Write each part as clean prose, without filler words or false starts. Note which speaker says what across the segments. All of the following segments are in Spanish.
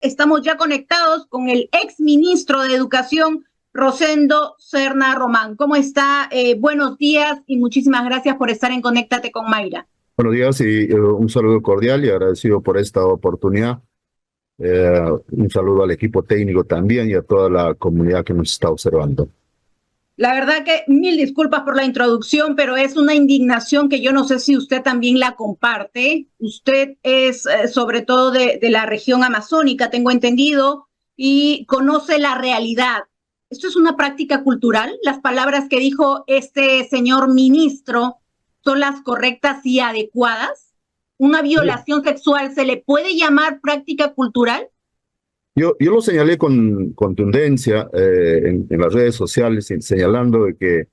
Speaker 1: Estamos ya conectados con el exministro de Educación, Rosendo Serna Román. ¿Cómo está? Buenos días y muchísimas gracias por estar en Conéctate con Mayra.
Speaker 2: Buenos días y un saludo cordial y agradecido por esta oportunidad. Un saludo al equipo técnico también y a toda la comunidad que nos está observando.
Speaker 1: La verdad que mil disculpas por la introducción, pero es una indignación que yo no sé si usted también la comparte. Usted es sobre todo de la región amazónica, tengo entendido, y conoce la realidad. ¿Esto es una práctica cultural? ¿Las palabras que dijo este señor ministro son las correctas y adecuadas? ¿Una violación sexual se le puede llamar práctica cultural?
Speaker 2: Yo lo señalé con contundencia en las redes sociales, señalando de que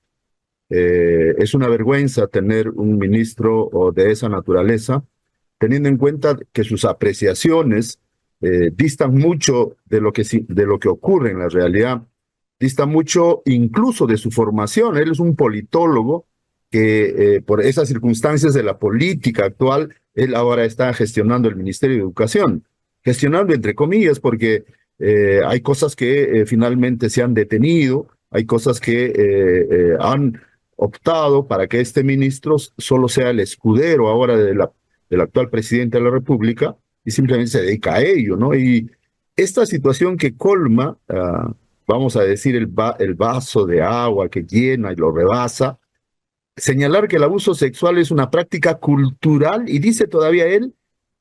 Speaker 2: es una vergüenza tener un ministro de esa naturaleza, teniendo en cuenta que sus apreciaciones distan mucho de lo que ocurre en la realidad, distan mucho incluso de su formación. Él es un politólogo que por esas circunstancias de la política actual, él ahora está gestionando el Ministerio de Educación. Gestionando entre comillas, porque hay cosas que finalmente se han detenido, hay cosas que han optado para que este ministro solo sea el escudero ahora del actual presidente de la República y simplemente se dedica a ello, ¿no? Y esta situación que colma, vamos a decir, el vaso de agua que llena y lo rebasa, señalar que el abuso sexual es una práctica cultural y dice todavía él,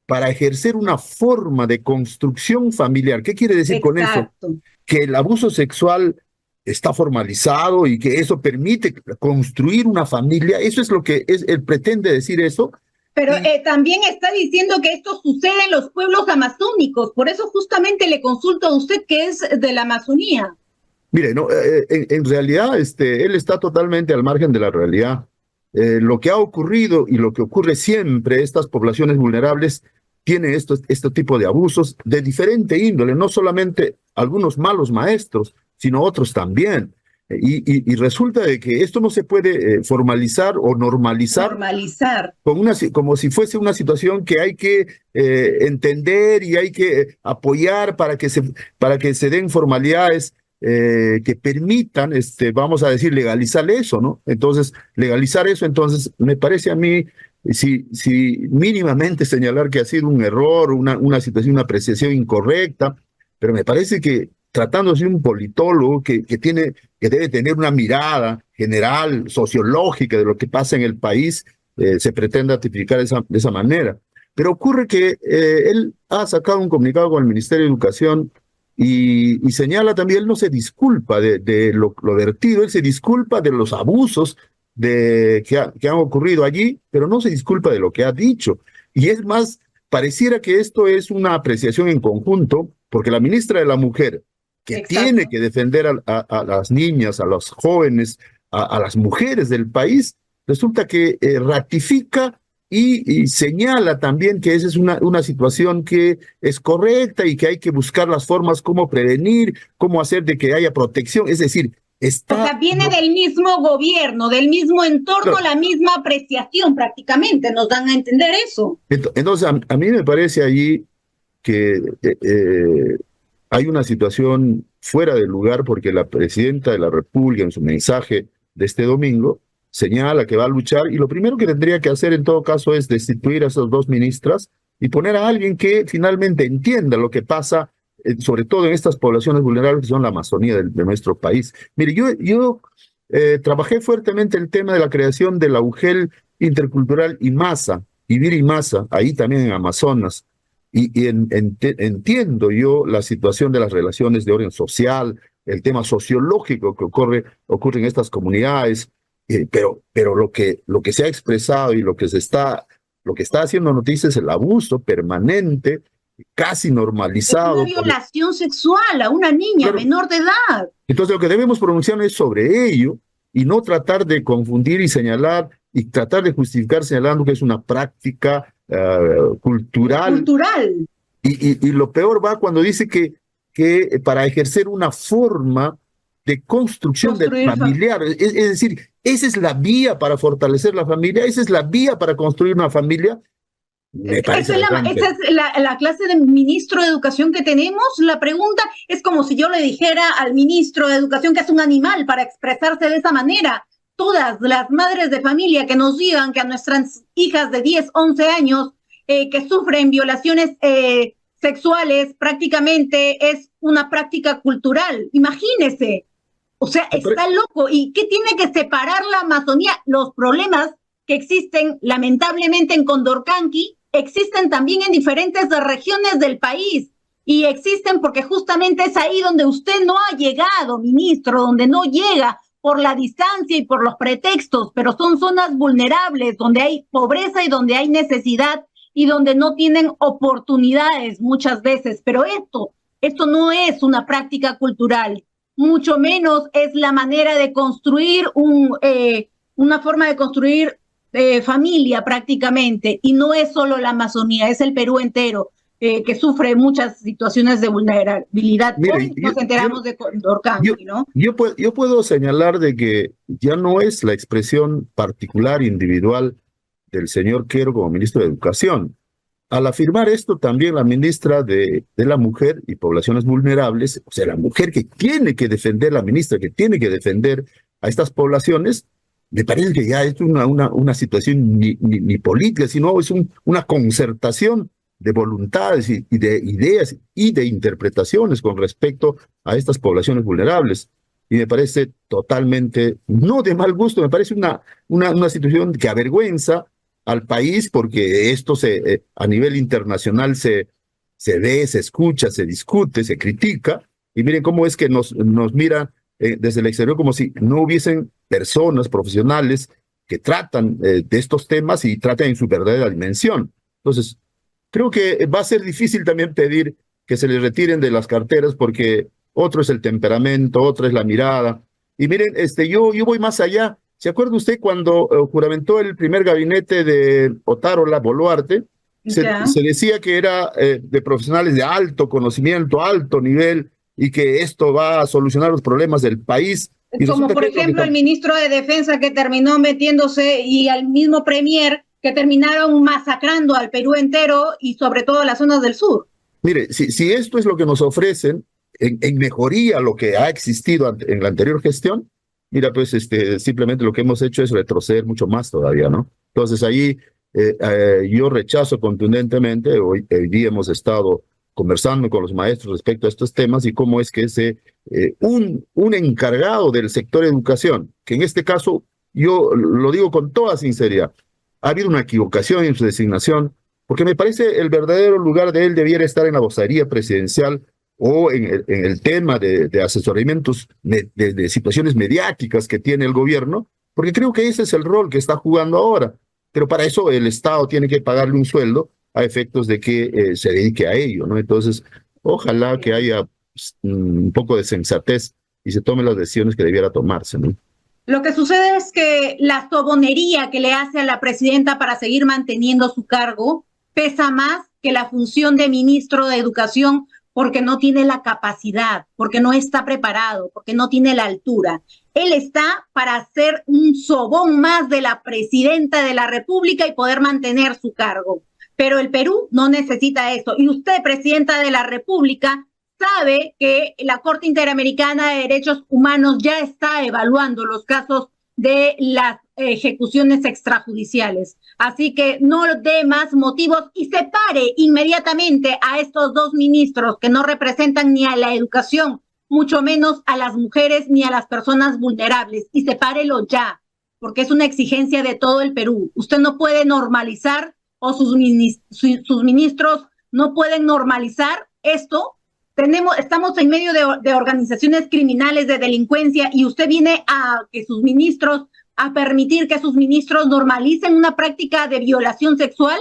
Speaker 2: para ejercer una forma de construcción familiar. ¿Qué quiere decir con eso? Que el abuso sexual está formalizado y que eso permite construir una familia. Eso es lo que él pretende decir eso.
Speaker 1: Pero también está diciendo que esto sucede en los pueblos amazónicos. Por eso justamente le consulto a usted, que es de la Amazonía.
Speaker 2: Mire, no, en realidad él está totalmente al margen de la realidad. Lo que ha ocurrido y lo que ocurre siempre, estas poblaciones vulnerables tienen este tipo de abusos de diferente índole, no solamente algunos malos maestros, sino otros también. Y resulta de que esto no se puede formalizar o normalizar como si fuese una situación que hay que entender y hay que apoyar para que se den formalidades que permitan, vamos a decir, legalizar eso, ¿no? Entonces, legalizar eso, entonces, me parece a mí, si mínimamente señalar que ha sido un error, una situación, una apreciación incorrecta, pero me parece que tratándose de un politólogo que debe tener una mirada general, sociológica de lo que pasa en el país, se pretenda tipificar de esa manera. Pero ocurre que él ha sacado un comunicado con el Ministerio de Educación y señala también, él no se disculpa de lo vertido, él se disculpa de los abusos que han ocurrido allí, pero no se disculpa de lo que ha dicho. Y es más, pareciera que esto es una apreciación en conjunto, porque la ministra de la Mujer, que tiene que defender a las niñas, a los jóvenes, a las mujeres del país, resulta que ratifica y señala también que esa es una situación que es correcta y que hay que buscar las formas cómo prevenir, cómo hacer de que haya protección. Es decir,
Speaker 1: o sea, viene del mismo gobierno, del mismo entorno, claro, la misma apreciación prácticamente, nos dan a entender eso.
Speaker 2: Entonces, a mí me parece allí que hay una situación fuera de lugar porque la presidenta de la República en su mensaje de este domingo señala que va a luchar y lo primero que tendría que hacer en todo caso es destituir a esas dos ministras y poner a alguien que finalmente entienda lo que pasa, sobre todo en estas poblaciones vulnerables que son la Amazonía de nuestro país. Mire, yo trabajé fuertemente el tema de la creación de la UGEL intercultural IMASA, Vivir IMASA, ahí también en Amazonas, y entiendo yo la situación de las relaciones de orden social, el tema sociológico que ocurre en estas comunidades, pero lo que se ha expresado y lo que está haciendo noticia es el abuso permanente, casi normalizado.
Speaker 1: Es una violación sexual a una niña, claro, menor de edad.
Speaker 2: Entonces lo que debemos pronunciar es sobre ello y no tratar de confundir y señalar y tratar de justificar señalando que es una práctica cultural. Y lo peor va cuando dice que para ejercer una forma de construcción del familiar, es decir, esa es la vía para fortalecer la familia, esa es la vía para construir una familia. me parece
Speaker 1: esa es la clase de ministro de Educación que tenemos. La pregunta es como si yo le dijera al ministro de Educación que es un animal para expresarse de esa manera. Todas las madres de familia que nos digan que a nuestras hijas de 10, 11 años que sufren violaciones sexuales prácticamente es una práctica cultural. Imagínese. O sea, está loco. ¿Y qué tiene que separar la Amazonía? Los problemas que existen lamentablemente en Condorcanqui existen también en diferentes regiones del país y existen porque justamente es ahí donde usted no ha llegado, ministro, donde no llega por la distancia y por los pretextos, pero son zonas vulnerables donde hay pobreza y donde hay necesidad y donde no tienen oportunidades muchas veces. Pero esto no es una práctica cultural, mucho menos es la manera de construir una forma de construir familia prácticamente, y no es solo la Amazonía, es el Perú entero que sufre muchas situaciones de vulnerabilidad.
Speaker 2: Mire,
Speaker 1: Hoy nos enteramos de Condorcanqui, ¿no?
Speaker 2: Yo puedo señalar de que ya no es la expresión particular, individual del señor Quero como ministro de Educación. Al afirmar esto, también la ministra de la Mujer y Poblaciones Vulnerables, o sea, la mujer que tiene que defender, la ministra que tiene que defender a estas poblaciones, me parece que ya es una situación ni política, sino es una concertación de voluntades y de ideas y de interpretaciones con respecto a estas poblaciones vulnerables. Y me parece totalmente, no de mal gusto, me parece una situación que avergüenza al país, porque esto a nivel internacional se ve, se escucha, se discute, se critica, y miren cómo es que nos mira desde el exterior como si no hubiesen personas profesionales que tratan de estos temas y tratan en su verdadera dimensión. Entonces, creo que va a ser difícil también pedir que se les retiren de las carteras, porque otro es el temperamento, otro es la mirada. Y miren, yo voy más allá. ¿Se acuerda usted cuando juramentó el primer gabinete de Otárola Boluarte? Se decía que era de profesionales de alto conocimiento, alto nivel, y que esto va a solucionar los problemas del país.
Speaker 1: Como por ejemplo el ministro de Defensa que terminó metiéndose, y al mismo premier que terminaron masacrando al Perú entero y sobre todo las zonas del sur.
Speaker 2: Mire, si esto es lo que nos ofrecen en mejoría lo que ha existido en la anterior gestión, mira, pues simplemente lo que hemos hecho es retroceder mucho más todavía, ¿no? Entonces ahí yo rechazo contundentemente. Hoy día hemos estado conversando con los maestros respecto a estos temas y cómo es que un encargado del sector educación, que en este caso yo lo digo con toda sinceridad, ha habido una equivocación en su designación, porque me parece el verdadero lugar de él debiera estar en la vocería presidencial o en el tema de asesoramientos de situaciones mediáticas que tiene el gobierno, porque creo que ese es el rol que está jugando ahora. Pero para eso el Estado tiene que pagarle un sueldo a efectos de que se dedique a ello, ¿no? Entonces, ojalá que haya un poco de sensatez y se tomen las decisiones que debiera tomarse, ¿no?
Speaker 1: Lo que sucede es que la sobonería que le hace a la presidenta para seguir manteniendo su cargo pesa más que la función de ministro de Educación, porque no tiene la capacidad, porque no está preparado, porque no tiene la altura. Él está para hacer un sobón más de la presidenta de la República y poder mantener su cargo. Pero el Perú no necesita eso. Y usted, presidenta de la República, sabe que la Corte Interamericana de Derechos Humanos ya está evaluando los casos de las ejecuciones extrajudiciales. Así que no dé más motivos y separe inmediatamente a estos dos ministros que no representan ni a la educación, mucho menos a las mujeres ni a las personas vulnerables. Y sepárelo ya, porque es una exigencia de todo el Perú. Usted no puede normalizar, o sus ministros no pueden normalizar esto. Estamos en medio de organizaciones criminales, de delincuencia, y usted viene a permitir que sus ministros normalicen una práctica de violación sexual.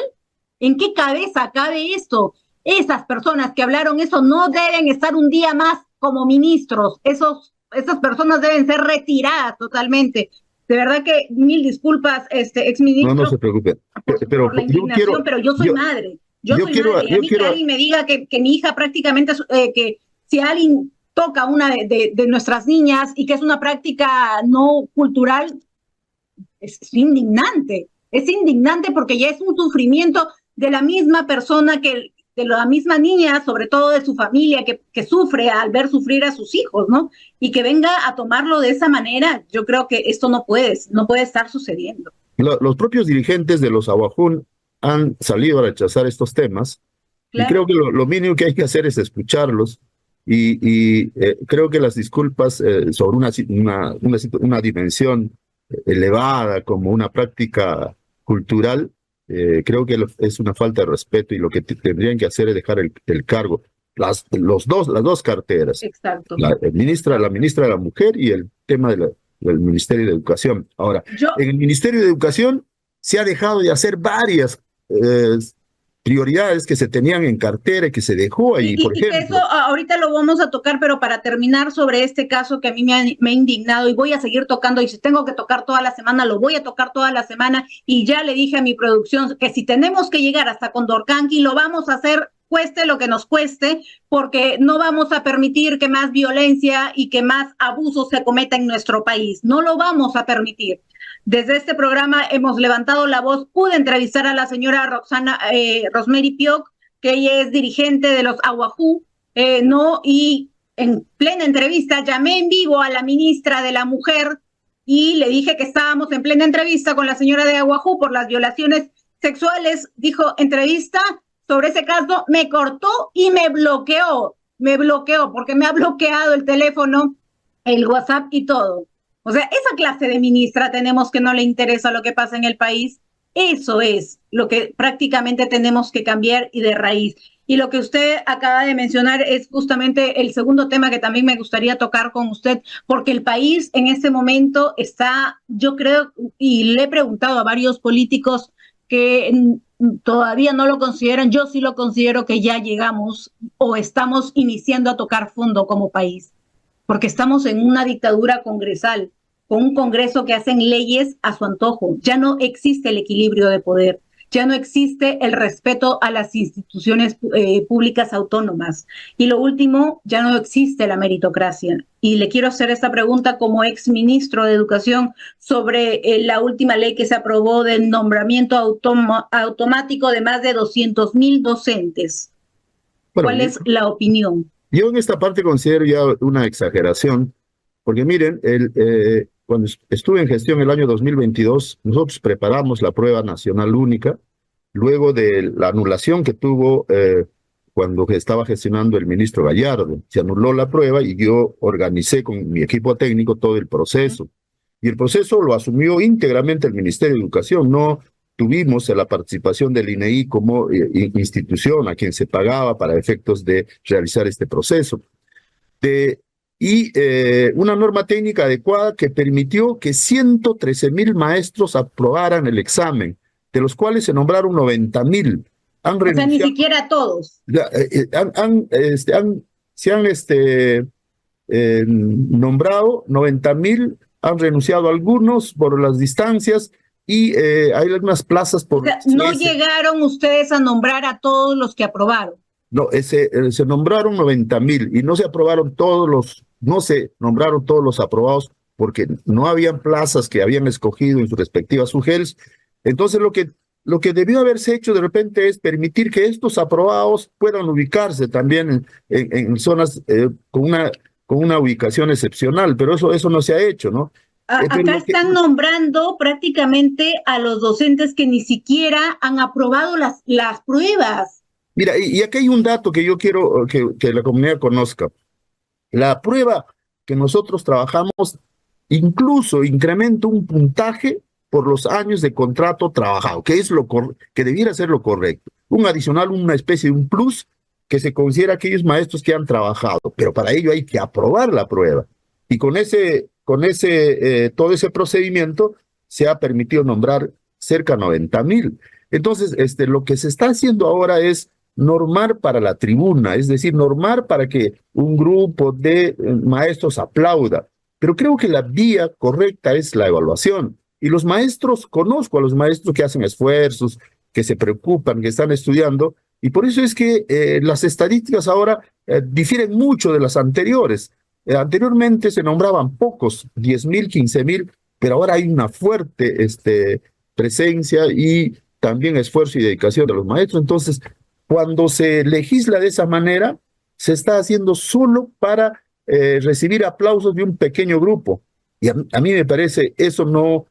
Speaker 1: ¿En qué cabeza cabe esto? Esas personas que hablaron eso no deben estar un día más como ministros. Esas personas deben ser retiradas totalmente. De verdad que mil disculpas, exministro.
Speaker 2: No se preocupe.
Speaker 1: Por la indignación, pero yo soy madre. Yo soy madre. A mí que alguien me diga que mi hija prácticamente, que si alguien toca una de nuestras niñas y que es una práctica no cultural, es indignante. Es indignante porque ya es un sufrimiento de la misma persona de la misma niña, sobre todo de su familia, que sufre al ver sufrir a sus hijos, ¿no? Y que venga a tomarlo de esa manera, yo creo que esto no puede estar sucediendo.
Speaker 2: Los propios dirigentes de los Aguajún han salido a rechazar estos temas, y
Speaker 1: Claro.
Speaker 2: creo que lo mínimo que hay que hacer es escucharlos, creo que las disculpas sobre una dimensión elevada como una práctica cultural, creo que es una falta de respeto, y lo que tendrían que hacer es dejar el cargo. Las dos carteras,
Speaker 1: Exacto.
Speaker 2: la ministra de la Mujer y el tema del Ministerio de Educación. Ahora, en el Ministerio de Educación se ha dejado de hacer varias prioridades que se tenían en cartera y que se dejó ahí, por ejemplo.
Speaker 1: Eso ahorita lo vamos a tocar, pero para terminar sobre este caso que a mí me ha indignado, y voy a seguir tocando, y si tengo que tocar toda la semana, lo voy a tocar toda la semana, y ya le dije a mi producción que si tenemos que llegar hasta Condorcanqui, lo vamos a hacer, cueste lo que nos cueste, porque no vamos a permitir que más violencia y que más abuso se cometa en nuestro país. No lo vamos a permitir. Desde este programa hemos levantado la voz. Pude entrevistar a la señora Rosemary Pioch, que ella es dirigente de los Aguajú, ¿no? Y en plena entrevista llamé en vivo a la ministra de la Mujer y le dije que estábamos en plena entrevista con la señora de Aguajú por las violaciones sexuales. Dijo, entrevista sobre ese caso, me cortó y me bloqueó, porque me ha bloqueado el teléfono, el WhatsApp y todo. O sea, esa clase de ministra tenemos que no le interesa lo que pasa en el país. Eso es lo que prácticamente tenemos que cambiar, y de raíz. Y lo que usted acaba de mencionar es justamente el segundo tema que también me gustaría tocar con usted, porque el país en este momento está, yo creo, y le he preguntado a varios políticos que todavía no lo consideran, yo sí lo considero que ya llegamos o estamos iniciando a tocar fondo como país, porque estamos en una dictadura congresal, con un Congreso que hacen leyes a su antojo. Ya no existe el equilibrio de poder, ya no existe el respeto a las instituciones públicas autónomas. Y lo último, ya no existe la meritocracia. Y le quiero hacer esta pregunta como ex ministro de Educación sobre la última ley que se aprobó del nombramiento automático de más de 200,000 docentes. Bueno, ¿cuál es la opinión?
Speaker 2: Yo en esta parte considero ya una exageración, porque miren, cuando estuve en gestión el año 2022, nosotros preparamos la prueba nacional única, luego de la anulación que tuvo cuando estaba gestionando el ministro Gallardo. Se anuló la prueba y yo organicé con mi equipo técnico todo el proceso. Y el proceso lo asumió íntegramente el Ministerio de Educación. No tuvimos la participación del INEI como institución a quien se pagaba para efectos de realizar este proceso. Una norma técnica adecuada que permitió que 113,000 maestros aprobaran el examen, de los cuales se nombraron 90,000.
Speaker 1: O sea, ni siquiera todos.
Speaker 2: Se han nombrado 90,000, han renunciado algunos por las distancias, y hay algunas plazas por...
Speaker 1: O sea, no llegaron ustedes a nombrar a todos los que aprobaron.
Speaker 2: No, se nombraron 90,000 y no se nombraron todos los aprobados, porque no habían plazas que habían escogido en sus respectivas UGELs. Entonces lo que debió haberse hecho de repente es permitir que estos aprobados puedan ubicarse también en zonas con una ubicación excepcional, pero eso no se ha hecho, ¿no?
Speaker 1: Acá están nombrando prácticamente a los docentes que ni siquiera han aprobado las pruebas.
Speaker 2: Mira, y aquí hay un dato que yo quiero que la comunidad conozca. La prueba que nosotros trabajamos incluso incrementa un puntaje por los años de contrato trabajado, que es que debiera ser lo correcto. Un adicional, una especie de un plus que se considera a aquellos maestros que han trabajado, pero para ello hay que aprobar la prueba. Y con todo ese procedimiento se ha permitido nombrar cerca de 90,000. Entonces, lo que se está haciendo ahora es normar para la tribuna, es decir, normar para que un grupo de maestros aplauda. Pero creo que la vía correcta es la evaluación. Y los maestros, conozco a los maestros que hacen esfuerzos, que se preocupan, que están estudiando, y por eso es que las estadísticas ahora difieren mucho de las anteriores. Anteriormente se nombraban pocos, 10,000, 15,000, pero ahora hay una fuerte presencia, y también esfuerzo y dedicación de los maestros. Entonces, cuando se legisla de esa manera, se está haciendo solo para recibir aplausos de un pequeño grupo. Y a mí me parece, eso no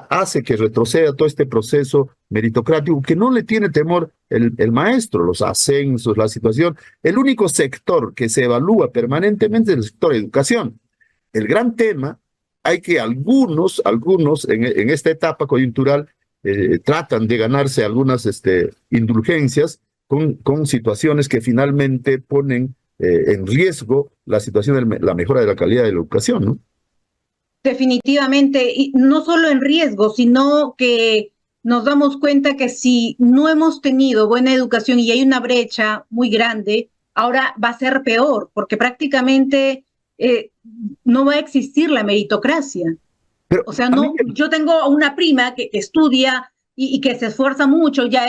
Speaker 2: hace que retroceda todo este proceso meritocrático, que no le tiene temor el maestro, los ascensos, la situación. El único sector que se evalúa permanentemente es el sector de educación. El gran tema, hay que algunos en esta etapa coyuntural tratan de ganarse algunas indulgencias con situaciones que finalmente ponen en riesgo la situación de la mejora de la calidad de la educación, ¿no?
Speaker 1: Definitivamente, y no solo en riesgo, sino que nos damos cuenta que si no hemos tenido buena educación y hay una brecha muy grande, ahora va a ser peor, porque prácticamente no va a existir la meritocracia.
Speaker 2: Pero
Speaker 1: O sea, no, yo tengo una prima que estudia y que se esfuerza mucho, ya,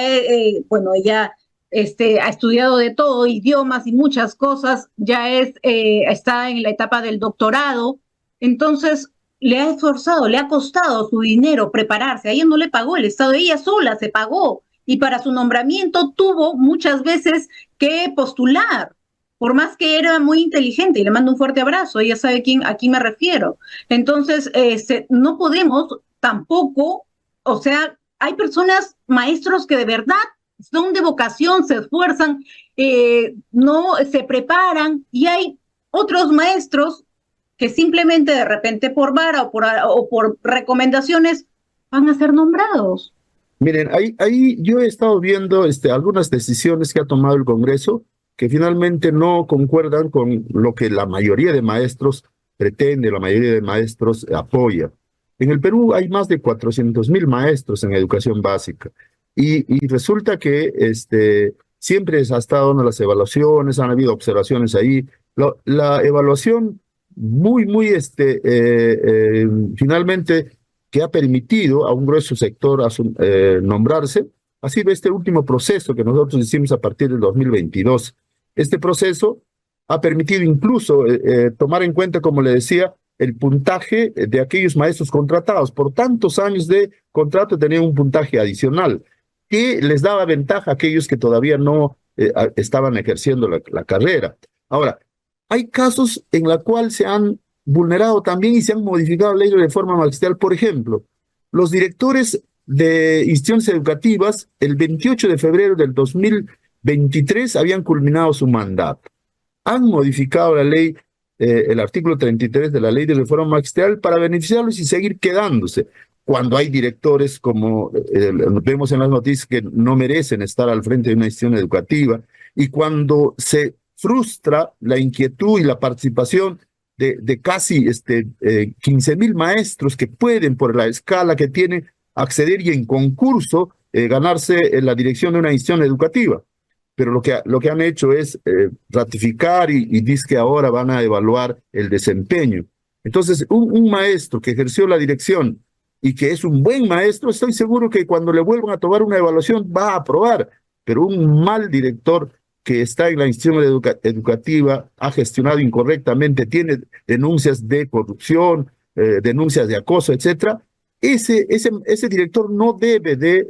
Speaker 1: bueno, ella ha estudiado de todo, idiomas y muchas cosas, ya está en la etapa del doctorado, entonces le ha esforzado, le ha costado su dinero prepararse, a ella no le pagó el Estado, ella sola se pagó, y para su nombramiento tuvo muchas veces que postular, por más que era muy inteligente, y le mando un fuerte abrazo, ella sabe a quién me refiero. Entonces, no podemos tampoco, o sea, hay personas, maestros que de verdad son de vocación, se esfuerzan, no se preparan, y hay otros maestros que simplemente de repente por vara o por recomendaciones van a ser nombrados.
Speaker 2: miren, ahí yo he estado viendo algunas decisiones que ha tomado el Congreso que finalmente no concuerdan con lo que la mayoría de maestros pretende, la mayoría de maestros apoya. En el Perú hay más de 400.000 maestros en educación básica y resulta que siempre se ha estado en las evaluaciones, han habido observaciones ahí. La evaluación finalmente que ha permitido a un grueso sector nombrarse, ha sido este último proceso que nosotros hicimos a partir del 2022. Este proceso ha permitido incluso tomar en cuenta, como le decía, el puntaje de aquellos maestros contratados. Por tantos años de contrato tenían un puntaje adicional que les daba ventaja a aquellos que todavía no estaban ejerciendo la carrera. Ahora, hay casos en los cuales se han vulnerado también y se han modificado leyes de reforma magisterial. Por ejemplo, los directores de instituciones educativas, el 28 de febrero del 2023 habían culminado su mandato. Han modificado la ley, el artículo 33 de la ley de reforma magisterial para beneficiarlos y seguir quedándose. Cuando hay directores, como vemos en las noticias, que no merecen estar al frente de una institución educativa, y cuando se frustra la inquietud y la participación de casi 15.000 maestros que pueden, por la escala que tienen, acceder y en concurso ganarse la dirección de una institución educativa. Pero lo que han hecho es ratificar y dice que ahora van a evaluar el desempeño. Entonces, un maestro que ejerció la dirección y que es un buen maestro, estoy seguro que cuando le vuelvan a tomar una evaluación va a aprobar, pero un mal director que está en la institución educativa, ha gestionado incorrectamente, tiene denuncias de corrupción, denuncias de acoso, etcétera, ese director no debe de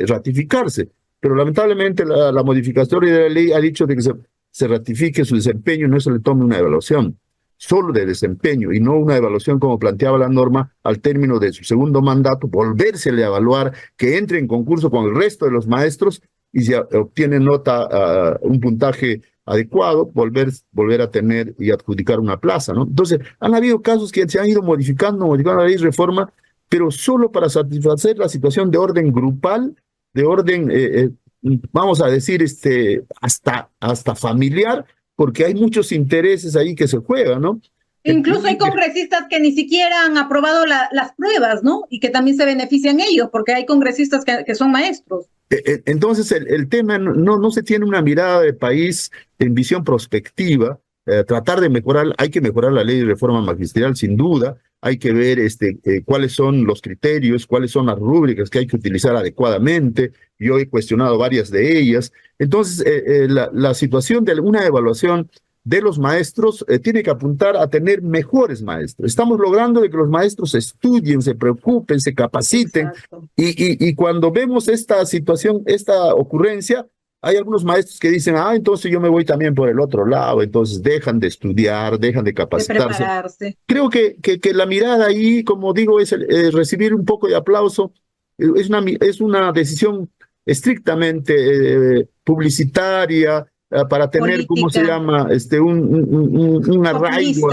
Speaker 2: ratificarse. Pero lamentablemente la modificación de la ley ha dicho de que se ratifique su desempeño y no se le tome una evaluación, solo de desempeño y no una evaluación como planteaba la norma al término de su segundo mandato, volvérsele a evaluar, que entre en concurso con el resto de los maestros y si obtiene nota, un puntaje adecuado, volver a tener y adjudicar una plaza, ¿no? Entonces, han habido casos que se han ido modificando la ley de reforma, pero solo para satisfacer la situación de orden grupal, de orden, vamos a decir, hasta familiar, porque hay muchos intereses ahí que se juegan, ¿no?
Speaker 1: Incluso hay congresistas que ni siquiera han aprobado las pruebas, ¿no? Y que también se benefician ellos, porque hay congresistas que son maestros.
Speaker 2: Entonces, el tema no se tiene una mirada de país en visión prospectiva, tratar de mejorar, hay que mejorar la ley de reforma magisterial, sin duda, hay que ver cuáles son los criterios, cuáles son las rúbricas que hay que utilizar adecuadamente. Yo he cuestionado varias de ellas. Entonces, la situación de alguna evaluación de los maestros tiene que apuntar a tener mejores maestros. Estamos logrando de que los maestros estudien, se preocupen, se capaciten, y cuando vemos esta situación, esta ocurrencia, hay algunos maestros que dicen, entonces yo me voy también por el otro lado, entonces dejan de estudiar, dejan de capacitarse. Creo que la mirada ahí, como digo, es recibir un poco de aplauso, es una decisión estrictamente publicitaria, para tener, política. ¿Cómo se llama? Un arraigo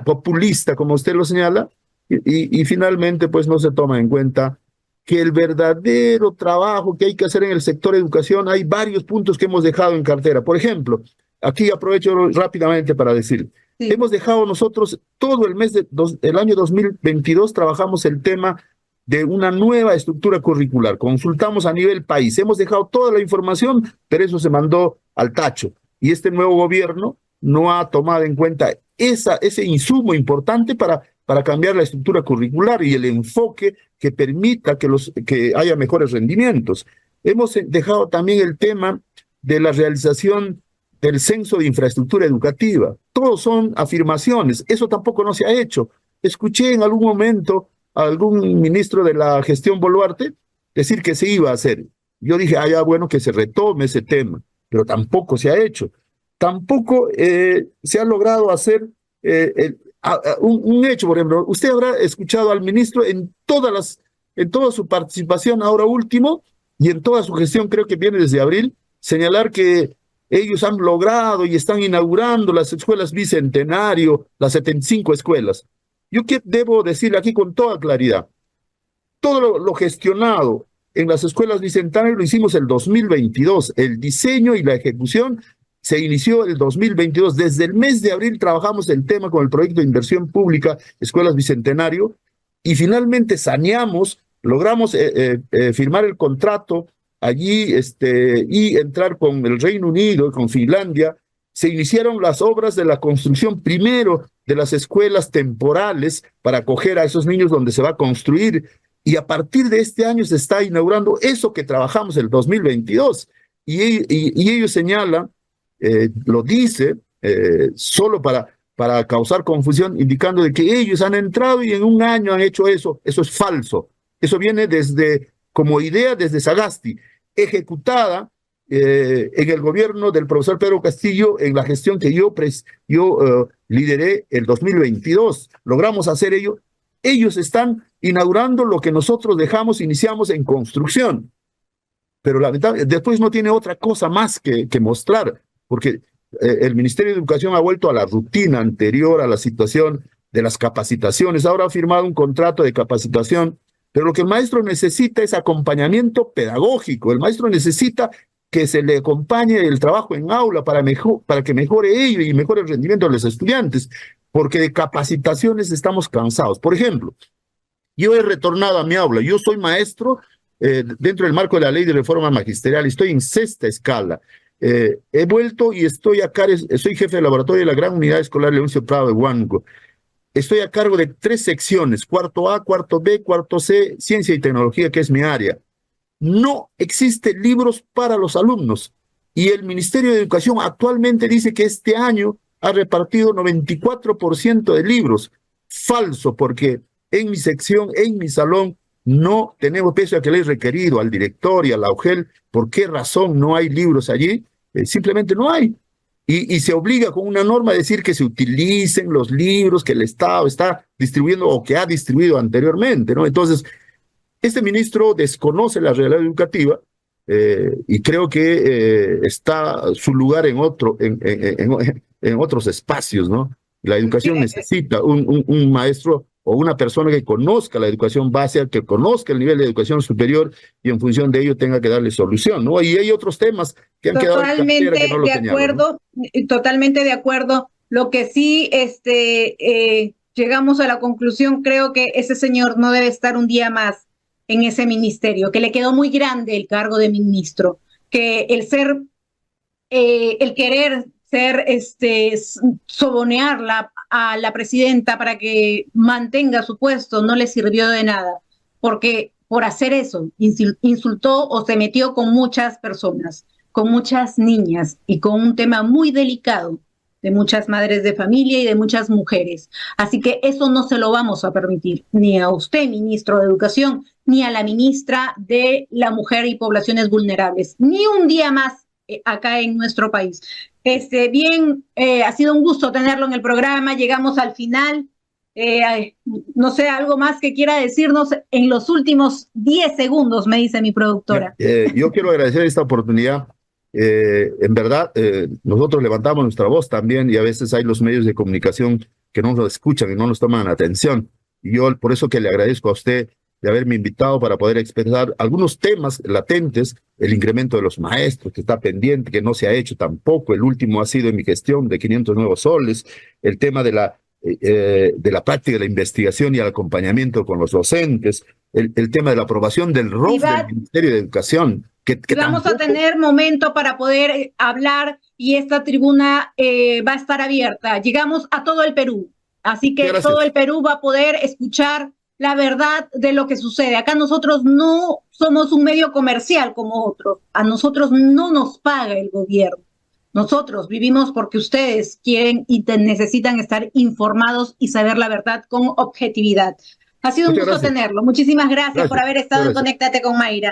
Speaker 2: populista, como usted lo señala, y finalmente pues no se toma en cuenta que el verdadero trabajo que hay que hacer en el sector educación, hay varios puntos que hemos dejado en cartera. Por ejemplo, aquí aprovecho rápidamente para decir, hemos dejado nosotros todo el mes del año 2022, trabajamos el tema de una nueva estructura curricular, consultamos a nivel país, hemos dejado toda la información, pero eso se mandó al tacho, y este nuevo gobierno no ha tomado en cuenta ese insumo importante para cambiar la estructura curricular y el enfoque que permita que haya mejores rendimientos. Hemos dejado también el tema de la realización del censo de infraestructura educativa. Todos son afirmaciones, eso tampoco no se ha hecho. Escuché en algún momento a algún ministro de la gestión Boluarte decir que se iba a hacer. Yo dije, bueno, que se retome ese tema, pero tampoco se ha hecho. Tampoco se ha logrado hacer un hecho. Por ejemplo, usted habrá escuchado al ministro en toda su participación ahora último y en toda su gestión, creo que viene desde abril, señalar que ellos han logrado y están inaugurando las escuelas Bicentenario, las 75 escuelas. Yo debo decirle aquí con toda claridad, todo lo gestionado en las escuelas Bicentenario lo hicimos el 2022, el diseño y la ejecución se inició el 2022. Desde el mes de abril trabajamos el tema con el proyecto de inversión pública Escuelas Bicentenario y finalmente saneamos, logramos firmar el contrato allí y entrar con el Reino Unido y con Finlandia. Se iniciaron las obras de la construcción primero de las escuelas temporales para acoger a esos niños donde se va a construir, y a partir de este año se está inaugurando eso que trabajamos el 2022. Y ellos señalan, lo dice solo para causar confusión, indicando de que ellos han entrado y en un año han hecho eso. Eso es falso. Eso viene como idea desde Sagasti, ejecutada en el gobierno del profesor Pedro Castillo, en la gestión que yo lideré el 2022. Logramos hacer ello. Ellos están inaugurando lo que nosotros iniciamos en construcción. Pero lamentablemente después no tiene otra cosa más que mostrar, porque el Ministerio de Educación ha vuelto a la rutina anterior a la situación de las capacitaciones. Ahora ha firmado un contrato de capacitación, pero lo que el maestro necesita es acompañamiento pedagógico. El maestro necesita que se le acompañe el trabajo en aula para que mejore ello y mejore el rendimiento de los estudiantes, porque de capacitaciones estamos cansados. Por ejemplo, yo he retornado a mi aula, yo soy maestro dentro del marco de la ley de reforma magisterial, estoy en 6ª escala. He vuelto y estoy soy jefe de laboratorio de la gran unidad escolar Leoncio Prado de Huánuco. Estoy a cargo de 3 secciones, cuarto A, cuarto B, cuarto C, ciencia y tecnología, que es mi área. No existen libros para los alumnos, y el Ministerio de Educación actualmente dice que este año ha repartido 94% de libros. Falso, porque en mi sección, en mi salón, no tenemos, pese a que le he requerido al director y a la UGEL, ¿por qué razón no hay libros allí? Simplemente no hay. Y se obliga con una norma a decir que se utilicen los libros que el Estado está distribuyendo o que ha distribuido anteriormente, ¿no? Entonces, este ministro desconoce la realidad educativa y creo que está su lugar en otros espacios, ¿no? La educación necesita un maestro o una persona que conozca la educación básica, que conozca el nivel de educación superior y en función de ello tenga que darle solución, ¿no? Y hay otros temas que han quedado en cartera que no lo señalan, ¿no?
Speaker 1: Totalmente de acuerdo. Lo que sí llegamos a la conclusión, creo que ese señor no debe estar un día más en ese ministerio, que le quedó muy grande el cargo de ministro, que el querer ser, sobonear a la presidenta para que mantenga su puesto no le sirvió de nada, porque por hacer eso insultó o se metió con muchas personas, con muchas niñas y con un tema muy delicado de muchas madres de familia y de muchas mujeres. Así que eso no se lo vamos a permitir, ni a usted, ministro de Educación, ni a la ministra de la Mujer y Poblaciones Vulnerables, ni un día más acá en nuestro país. Ha sido un gusto tenerlo en el programa, llegamos al final. No sé, algo más que quiera decirnos en los últimos 10 segundos, me dice mi productora.
Speaker 2: Yo quiero agradecer esta oportunidad. En verdad, nosotros levantamos nuestra voz también y a veces hay los medios de comunicación que no nos escuchan y no nos toman atención. Y yo por eso que le agradezco a usted de haberme invitado para poder expresar algunos temas latentes, el incremento de los maestros que está pendiente, que no se ha hecho tampoco, el último ha sido en mi gestión de 500 nuevos soles, el tema de la práctica de la investigación y el acompañamiento con los docentes, el tema de la aprobación del ROF del Ministerio de Educación. Que
Speaker 1: vamos a tener momento para poder hablar y esta tribuna va a estar abierta. Llegamos a todo el Perú, así que todo el Perú va a poder escuchar la verdad de lo que sucede. Acá nosotros no somos un medio comercial como otros, a nosotros no nos paga el gobierno. Nosotros vivimos porque ustedes quieren y necesitan estar informados y saber la verdad con objetividad. Ha sido un gusto tenerlo. Muchísimas gracias por haber estado en Conéctate con Mayra.